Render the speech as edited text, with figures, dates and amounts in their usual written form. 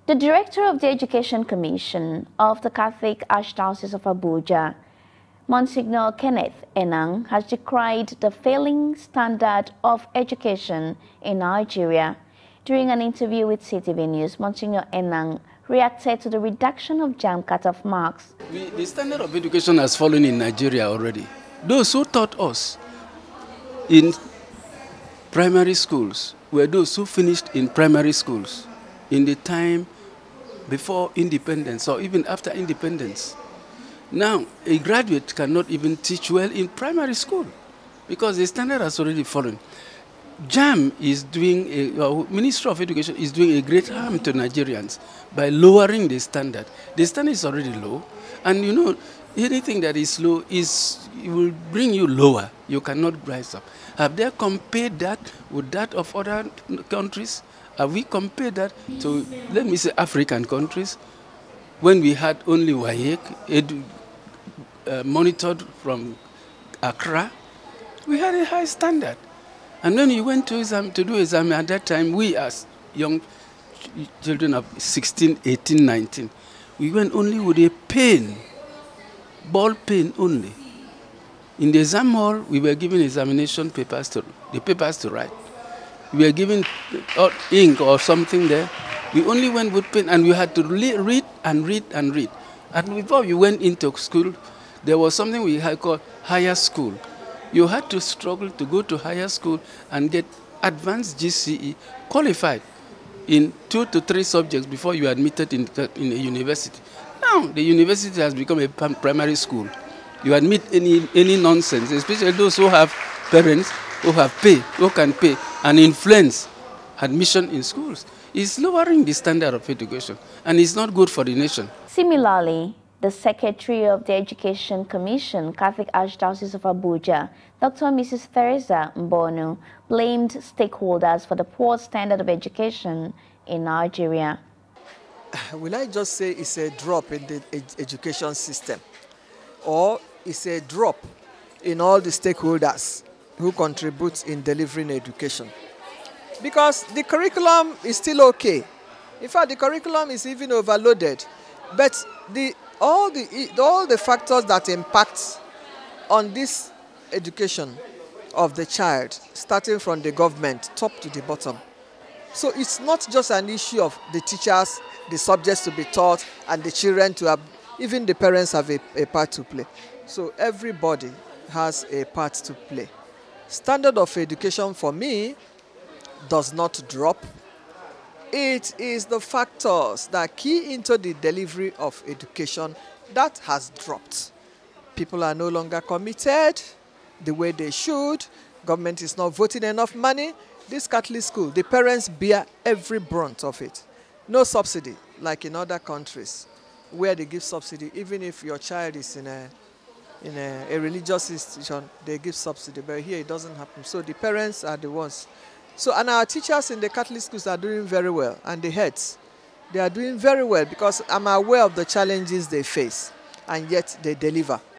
The Director of the Education Commission of the Catholic Archdiocese of Abuja, Monsignor Kenneth Enang, has decried the failing standard of education in Nigeria. During an interview with CTV News, Monsignor Enang reacted to the reduction of JAMB cut-off marks. The standard of education has fallen in Nigeria already. Those who taught us in primary schools were those who finished in primary schools in the time before independence or even after independence. Now, a graduate cannot even teach well in primary school because the standard has already fallen. JAM is doing, Ministry of Education is doing a great harm to Nigerians by lowering the standard. The standard is already low, and you know, anything that is low it will bring you lower. You cannot rise up. Have they compared that with that of other countries? Have we compared that to, let me say, African countries, when we had only WAEC monitored from Accra? We had a high standard. And when you went to do exam at that time, we as young children of 16, 18, 19, we went only with a pen, ball pen only. In the exam hall, we were given examination papers to write. We were given ink or something there. We only went with pen, and we had to read and read and read. And before we went into school, there was something we had called higher school. You had to struggle to go to higher school and get advanced GCE qualified in 2 to 3 subjects before you are admitted in a university. Now, the university has become a primary school. You admit any nonsense, especially those who have parents who can pay and influence admission in schools. It's lowering the standard of education, and it's not good for the nation. Similarly, the Secretary of the Education Commission, Catholic Archdiocese of Abuja, Dr. Mrs. Teresa Mbonu, blamed stakeholders for the poor standard of education in Nigeria. Will I just say it's a drop in the education system, or it's a drop in all the stakeholders who contribute in delivering education? Because the curriculum is still okay. In fact, the curriculum is even overloaded. But all the factors that impact on this education of the child, starting from the government, top to the bottom. So it's not just an issue of the teachers, the subjects to be taught, and the children to have, even the parents have a part to play. So everybody has a part to play. Standard of education for me does not drop. It is the factors that key into the delivery of education that has dropped. People are no longer committed the way they should. Government is not voting enough money. This Catholic school, the parents bear every brunt of it. No subsidy, like in other countries, where they give subsidy. Even if your child is in a religious institution, they give subsidy. But here it doesn't happen. So the parents are the ones. So, and our teachers in the Catholic schools are doing very well, and the heads, they are doing very well because I'm aware of the challenges they face, and yet they deliver.